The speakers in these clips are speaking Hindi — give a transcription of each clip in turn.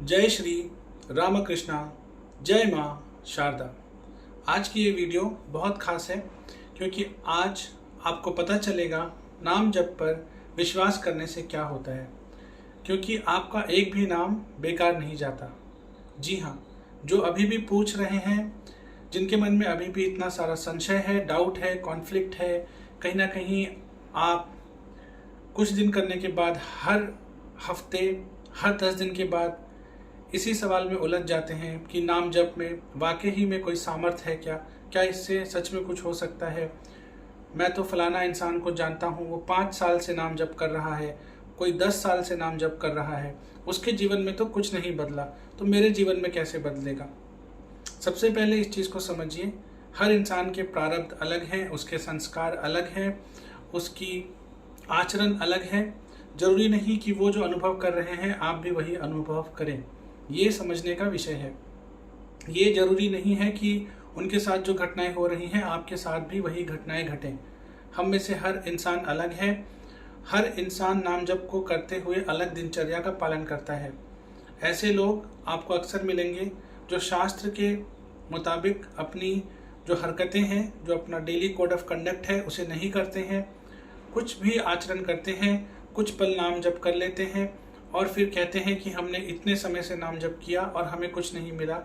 जय श्री रामकृष्णा, जय माँ शारदा। आज की ये वीडियो बहुत खास है क्योंकि आज आपको पता चलेगा नाम जप पर विश्वास करने से क्या होता है। क्योंकि आपका एक भी नाम बेकार नहीं जाता। जी हाँ, जो अभी भी पूछ रहे हैं, जिनके मन में अभी भी इतना सारा संशय है, डाउट है, कॉन्फ्लिक्ट है, कहीं ना कहीं आप कुछ दिन करने के बाद, हर हफ्ते, हर 10 दिन के बाद इसी सवाल में उलझ जाते हैं कि नाम जप में वाकई ही में कोई सामर्थ्य है क्या? क्या इससे सच में कुछ हो सकता है? मैं तो फलाना इंसान को जानता हूँ, वो 5 साल से नाम जप कर रहा है, कोई 10 साल से नाम जप कर रहा है, उसके जीवन में तो कुछ नहीं बदला, तो मेरे जीवन में कैसे बदलेगा? सबसे पहले इस चीज़ को समझिए, हर इंसान के प्रारब्ध अलग हैं, उसके संस्कार अलग हैं, उसकी आचरण अलग है। जरूरी नहीं कि वो जो अनुभव कर रहे हैं आप भी वही अनुभव करें, ये समझने का विषय है। ये जरूरी नहीं है कि उनके साथ जो घटनाएं हो रही हैं आपके साथ भी वही घटनाएं घटें। हम में से हर इंसान अलग है। हर इंसान नाम जप को करते हुए अलग दिनचर्या का पालन करता है। ऐसे लोग आपको अक्सर मिलेंगे जो शास्त्र के मुताबिक अपनी जो हरकतें हैं, जो अपना डेली कोड ऑफ कंडक्ट है, उसे नहीं करते हैं। कुछ भी आचरण करते हैं, कुछ पल नाम जप कर लेते हैं और फिर कहते हैं कि हमने इतने समय से नाम जप किया और हमें कुछ नहीं मिला,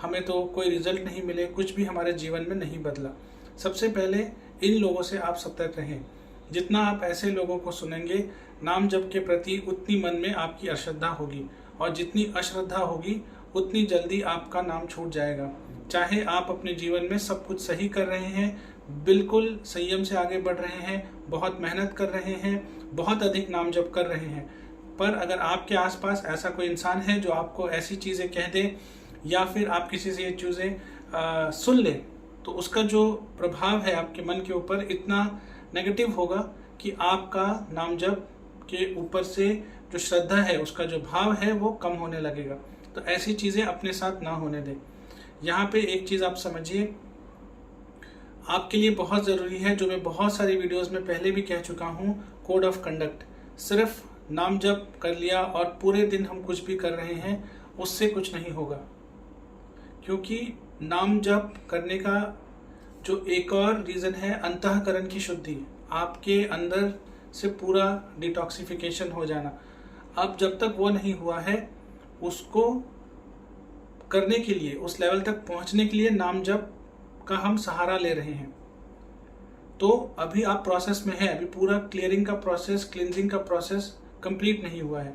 हमें तो कोई रिजल्ट नहीं मिले, कुछ भी हमारे जीवन में नहीं बदला। सबसे पहले इन लोगों से आप सतर्क रहें। जितना आप ऐसे लोगों को सुनेंगे, नाम जप के प्रति उतनी मन में आपकी अश्रद्धा होगी, और जितनी अश्रद्धा होगी उतनी जल्दी आपका नाम छूट जाएगा। चाहे आप अपने जीवन में सब कुछ सही कर रहे हैं, बिल्कुल संयम से आगे बढ़ रहे हैं, बहुत मेहनत कर रहे हैं, बहुत अधिक नाम जप कर रहे हैं, पर अगर आपके आसपास ऐसा कोई इंसान है जो आपको ऐसी चीज़ें कह दे या फिर आप किसी से ये चीज़ें सुन ले, तो उसका जो प्रभाव है आपके मन के ऊपर इतना नेगेटिव होगा कि आपका नाम जप के ऊपर से जो श्रद्धा है, उसका जो भाव है, वो कम होने लगेगा। तो ऐसी चीज़ें अपने साथ ना होने दें। यहाँ पे एक चीज़ आप समझिए, आपके लिए बहुत ज़रूरी है, जो मैं बहुत सारी वीडियोस में पहले भी कह चुका हूँ, कोड ऑफ कंडक्ट। सिर्फ नाम जप कर लिया और पूरे दिन हम कुछ भी कर रहे हैं, उससे कुछ नहीं होगा। क्योंकि नाम जप करने का जो एक और रीज़न है, अंतःकरण की शुद्धि, आपके अंदर से पूरा डिटॉक्सिफिकेशन हो जाना। अब जब तक वो नहीं हुआ है, उसको करने के लिए, उस लेवल तक पहुंचने के लिए नाम जप का हम सहारा ले रहे हैं। तो अभी आप प्रोसेस में हैं, अभी पूरा क्लियरिंग का प्रोसेस, क्लिनजिंग का प्रोसेस कंप्लीट नहीं हुआ है।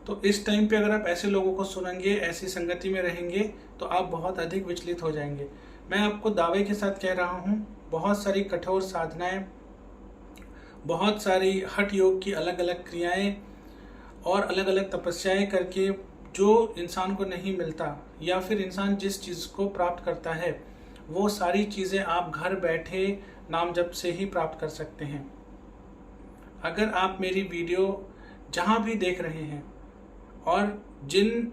तो इस टाइम पे अगर आप ऐसे लोगों को सुनेंगे, ऐसी संगति में रहेंगे, तो आप बहुत अधिक विचलित हो जाएंगे। मैं आपको दावे के साथ कह रहा हूँ, बहुत सारी कठोर साधनाएं, बहुत सारी हठ योग की अलग अलग क्रियाएं और अलग अलग तपस्याएं करके जो इंसान को नहीं मिलता, या फिर इंसान जिस चीज़ को प्राप्त करता है, वो सारी चीज़ें आप घर बैठे नाम जप से ही प्राप्त कर सकते हैं। अगर आप मेरी वीडियो जहाँ भी देख रहे हैं और जिन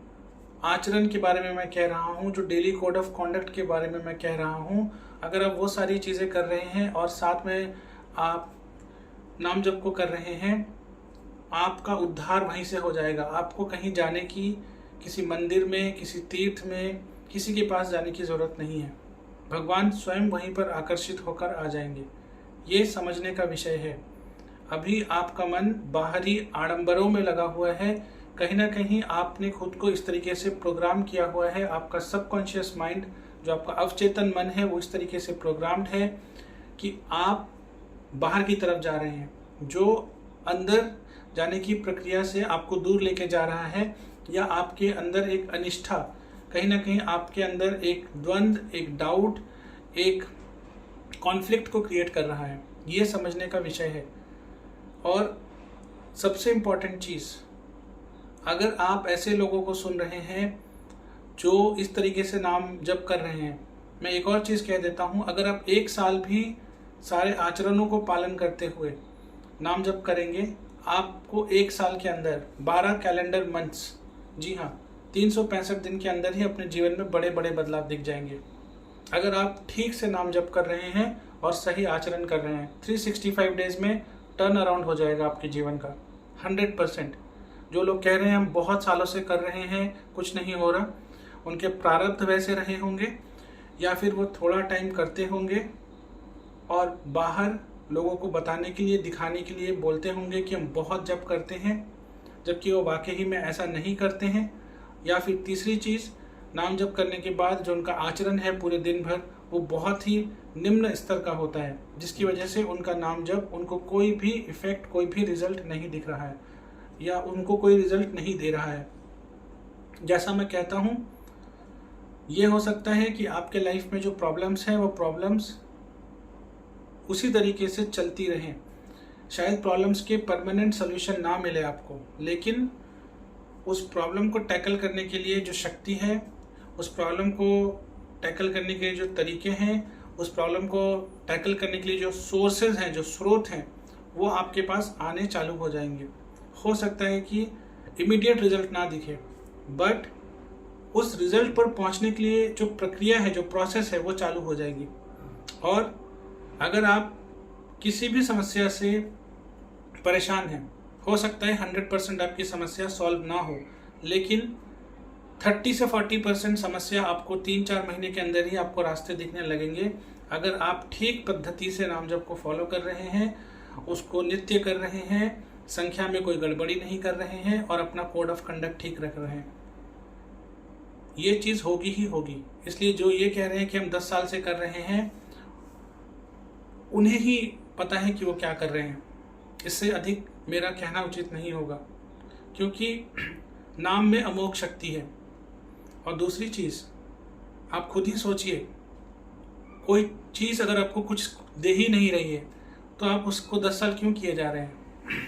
आचरण के बारे में मैं कह रहा हूँ, जो डेली कोड ऑफ कॉन्डक्ट के बारे में मैं कह रहा हूँ, अगर आप वो सारी चीज़ें कर रहे हैं और साथ में आप नाम जप को कर रहे हैं, आपका उद्धार वहीं से हो जाएगा। आपको कहीं जाने की, किसी मंदिर में, किसी तीर्थ में, किसी के पास जाने की ज़रूरत नहीं है। भगवान स्वयं वहीं पर आकर्षित होकर आ जाएंगे। ये समझने का विषय है। अभी आपका मन बाहरी आडंबरों में लगा हुआ है। कहीं ना कहीं आपने खुद को इस तरीके से प्रोग्राम किया हुआ है। आपका सबकॉन्शियस माइंड, जो आपका अवचेतन मन है, वो इस तरीके से प्रोग्राम्ड है कि आप बाहर की तरफ जा रहे हैं, जो अंदर जाने की प्रक्रिया से आपको दूर लेके जा रहा है, या आपके अंदर एक अनिष्ठा, कहीं ना कहीं आपके अंदर एक द्वंद्व, एक डाउट, एक कॉन्फ्लिक्ट को क्रिएट कर रहा है। ये समझने का विषय है। और सबसे इम्पॉर्टेंट चीज़, अगर आप ऐसे लोगों को सुन रहे हैं जो इस तरीके से नाम जप कर रहे हैं, मैं एक और चीज़ कह देता हूँ, अगर आप 1 साल भी सारे आचरणों को पालन करते हुए नाम जप करेंगे, आपको 1 साल के अंदर 12 कैलेंडर मंथ्स, जी हाँ, 365 दिन के अंदर ही अपने जीवन में बड़े बड़े बदलाव दिख जाएंगे। अगर आप ठीक से नाम जप कर रहे हैं और सही आचरण कर रहे हैं, 365 डेज में टर्न अराउंड हो जाएगा आपके जीवन का 100%। जो लोग कह रहे हैं हम बहुत सालों से कर रहे हैं कुछ नहीं हो रहा, उनके प्रारब्ध वैसे रहे होंगे या फिर वो थोड़ा टाइम करते होंगे और बाहर लोगों को बताने के लिए, दिखाने के लिए बोलते होंगे कि हम बहुत जप करते हैं, जबकि वो वाकई में ऐसा नहीं करते हैं। या फिर तीसरी चीज़, नाम जप करने के बाद जो उनका आचरण है पूरे दिन भर वो बहुत ही निम्न स्तर का होता है, जिसकी वजह से उनका नाम जप उनको कोई भी इफेक्ट, कोई भी रिजल्ट नहीं दिख रहा है या उनको कोई रिजल्ट नहीं दे रहा है। जैसा मैं कहता हूँ, ये हो सकता है कि आपके लाइफ में जो प्रॉब्लम्स हैं वो प्रॉब्लम्स उसी तरीके से चलती रहें। शायद प्रॉब्लम्स के परमानेंट सोल्यूशन ना मिले आपको, लेकिन उस प्रॉब्लम को टैकल करने के लिए जो शक्ति है, उस प्रॉब्लम को टैकल करने के लिए जो तरीके हैं, उस प्रॉब्लम को टैकल करने के लिए जो सोर्सेज हैं, जो स्रोत हैं, वो आपके पास आने चालू हो जाएंगे। हो सकता है कि इमीडिएट रिजल्ट ना दिखे, बट उस रिजल्ट पर पहुंचने के लिए जो प्रक्रिया है, जो प्रोसेस है, वो चालू हो जाएगी। और अगर आप किसी भी समस्या से परेशान हैं, हो सकता है 100% आपकी समस्या सॉल्व ना हो, लेकिन 30 से 40% समस्या आपको 3-4 महीने के अंदर ही आपको रास्ते दिखने लगेंगे, अगर आप ठीक पद्धति से नाम जप को फॉलो कर रहे हैं, उसको नित्य कर रहे हैं, संख्या में कोई गड़बड़ी नहीं कर रहे हैं और अपना कोड ऑफ कंडक्ट ठीक रख रहे हैं। ये चीज़ होगी ही होगी। इसलिए जो ये कह रहे हैं कि हम 10 साल से कर रहे हैं, उन्हें ही पता है कि वो क्या कर रहे हैं। इससे अधिक मेरा कहना उचित नहीं होगा, क्योंकि नाम में अमोघ शक्ति है। और दूसरी चीज़, आप खुद ही सोचिए, कोई चीज़ अगर आपको कुछ दे ही नहीं रही है तो आप उसको 10 साल क्यों किए जा रहे हैं?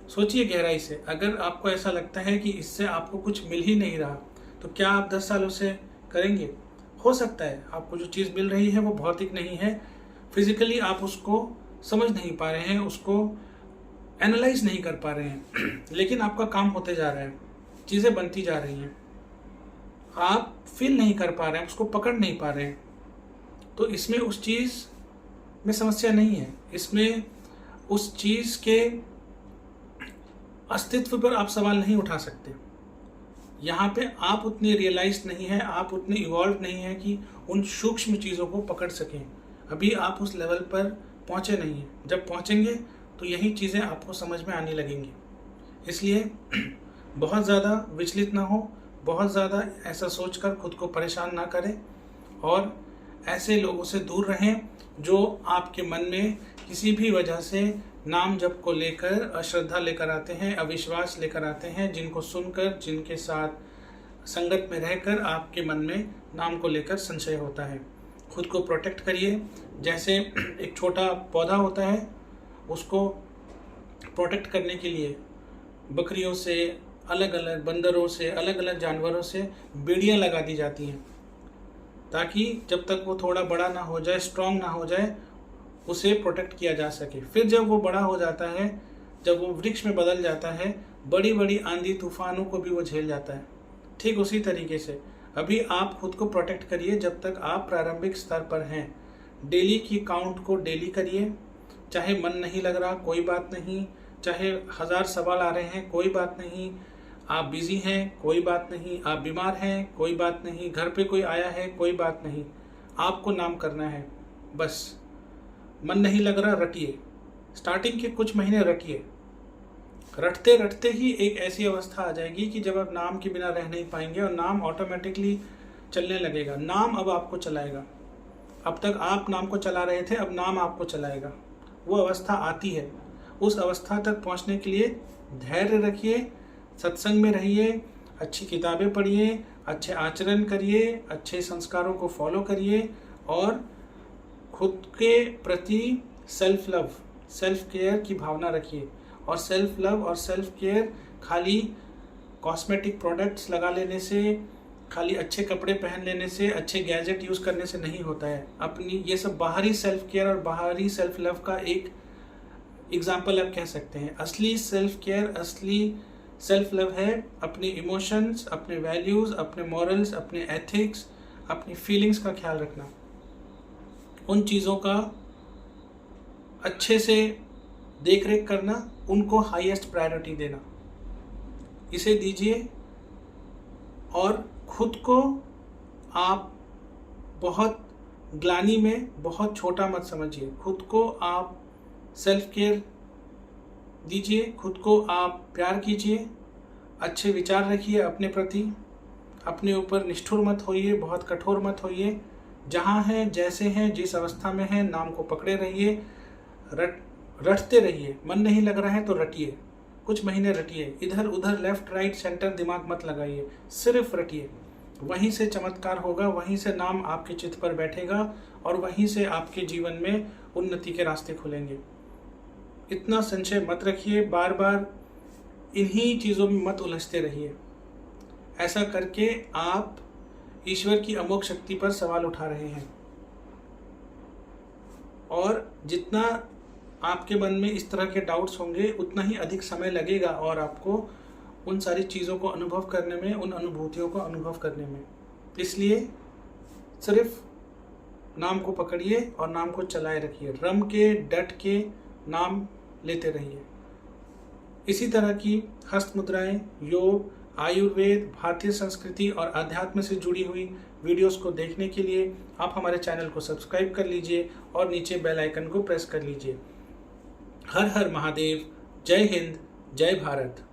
सोचिए गहराई से। अगर आपको ऐसा लगता है कि इससे आपको कुछ मिल ही नहीं रहा, तो क्या आप 10 साल उसे करेंगे? हो सकता है आपको जो चीज़ मिल रही है वो भौतिक नहीं है, फिजिकली आप उसको समझ नहीं पा रहे हैं, उसको एनालाइज नहीं कर पा रहे हैं, लेकिन आपका काम होते जा रहा है, चीज़ें बनती जा रही हैं, आप फील नहीं कर पा रहे हैं, उसको पकड़ नहीं पा रहे हैं। तो इसमें उस चीज़ में समस्या नहीं है, इसमें उस चीज़ के अस्तित्व पर आप सवाल नहीं उठा सकते। यहाँ पे आप उतने रियलाइज नहीं हैं, आप उतने इवॉल्व नहीं हैं कि उन सूक्ष्म चीज़ों को पकड़ सकें। अभी आप उस लेवल पर पहुँचे नहीं हैं। जब पहुँचेंगे तो यही चीज़ें आपको समझ में आने लगेंगी। इसलिए बहुत ज़्यादा विचलित ना हो, बहुत ज़्यादा ऐसा सोचकर खुद को परेशान ना करें और ऐसे लोगों से दूर रहें जो आपके मन में किसी भी वजह से नाम जप को लेकर अश्रद्धा लेकर आते हैं, अविश्वास लेकर आते हैं, जिनको सुनकर, जिनके साथ संगत में रहकर आपके मन में नाम को लेकर संशय होता है। खुद को प्रोटेक्ट करिए। जैसे एक छोटा पौधा होता है, उसको प्रोटेक्ट करने के लिए बकरियों से, अलग अलग बंदरों से, अलग अलग जानवरों से बेड़ियाँ लगा दी जाती हैं, ताकि जब तक वो थोड़ा बड़ा ना हो जाए, स्ट्रांग ना हो जाए, उसे प्रोटेक्ट किया जा सके। फिर जब वो बड़ा हो जाता है, जब वो वृक्ष में बदल जाता है, बड़ी बड़ी आंधी तूफानों को भी वो झेल जाता है। ठीक उसी तरीके से अभी आप खुद को प्रोटेक्ट करिए जब तक आप प्रारंभिक स्तर पर हैं। डेली की काउंट को डेली करिए, चाहे मन नहीं लग रहा कोई बात नहीं, चाहे 1000 सवाल आ रहे हैं कोई बात नहीं, आप बिजी हैं कोई बात नहीं, आप बीमार हैं कोई बात नहीं, घर पे कोई आया है कोई बात नहीं, आपको नाम करना है। बस मन नहीं लग रहा, रटिए। स्टार्टिंग के कुछ महीने रटिए, रटते रटते ही एक ऐसी अवस्था आ जाएगी कि जब आप नाम के बिना रह नहीं पाएंगे और नाम ऑटोमेटिकली चलने लगेगा। नाम अब आपको चलाएगा। अब तक आप नाम को चला रहे थे, अब नाम आपको चलाएगा। वो अवस्था आती है। उस अवस्था तक पहुंचने के लिए धैर्य रखिए, सत्संग में रहिए, अच्छी किताबें पढ़िए, अच्छे आचरण करिए, अच्छे संस्कारों को फॉलो करिए और खुद के प्रति सेल्फ लव, सेल्फ केयर की भावना रखिए। और सेल्फ लव और सेल्फ केयर खाली कॉस्मेटिक प्रोडक्ट्स लगा लेने से, खाली अच्छे कपड़े पहन लेने से, अच्छे गैजेट यूज़ करने से नहीं होता है। अपनी ये सब बाहरी सेल्फ केयर और बाहरी सेल्फ लव का एक एग्जाम्पल आप कह सकते हैं। असली सेल्फ केयर, असली सेल्फ लव है अपने इमोशंस, अपने वैल्यूज़, अपने मॉरल्स, अपने एथिक्स, अपनी फीलिंग्स का ख्याल रखना, उन चीज़ों का अच्छे से देख रेख करना, उनको हाईएस्ट प्रायोरिटी देना। इसे दीजिए और खुद को आप बहुत ग्लानि में बहुत छोटा मत समझिए। खुद को आप सेल्फ केयर दीजिए, खुद को आप प्यार कीजिए, अच्छे विचार रखिए अपने प्रति, अपने ऊपर निष्ठुर मत होइए, बहुत कठोर मत होइए। जहाँ हैं, जैसे हैं, जिस अवस्था में हैं, नाम को पकड़े रहिए, रटते रहिए। मन नहीं लग रहा है तो रटिए, कुछ महीने रटिए, इधर उधर लेफ्ट राइट सेंटर दिमाग मत लगाइए, सिर्फ रटिए। वहीं से चमत्कार होगा, वहीं से नाम आपके चित्त पर बैठेगा और वहीं से आपके जीवन में उन्नति के रास्ते खुलेंगे। इतना संशय मत रखिए, बार बार इन्हीं चीज़ों में मत उलझते रहिए। ऐसा करके आप ईश्वर की अमोघ शक्ति पर सवाल उठा रहे हैं और जितना आपके मन में इस तरह के डाउट्स होंगे उतना ही अधिक समय लगेगा और आपको उन सारी चीज़ों को अनुभव करने में, उन अनुभूतियों को अनुभव करने में। इसलिए सिर्फ नाम को पकड़िए और नाम को चलाए रखिए, रम के डट के नाम लेते रहिए। इसी तरह की हस्त मुद्राएं, योग, आयुर्वेद, भारतीय संस्कृति और अध्यात्म से जुड़ी हुई वीडियोस को देखने के लिए आप हमारे चैनल को सब्सक्राइब कर लीजिए और नीचे बेल आइकन को प्रेस कर लीजिए। हर हर महादेव, जय हिंद, जय भारत।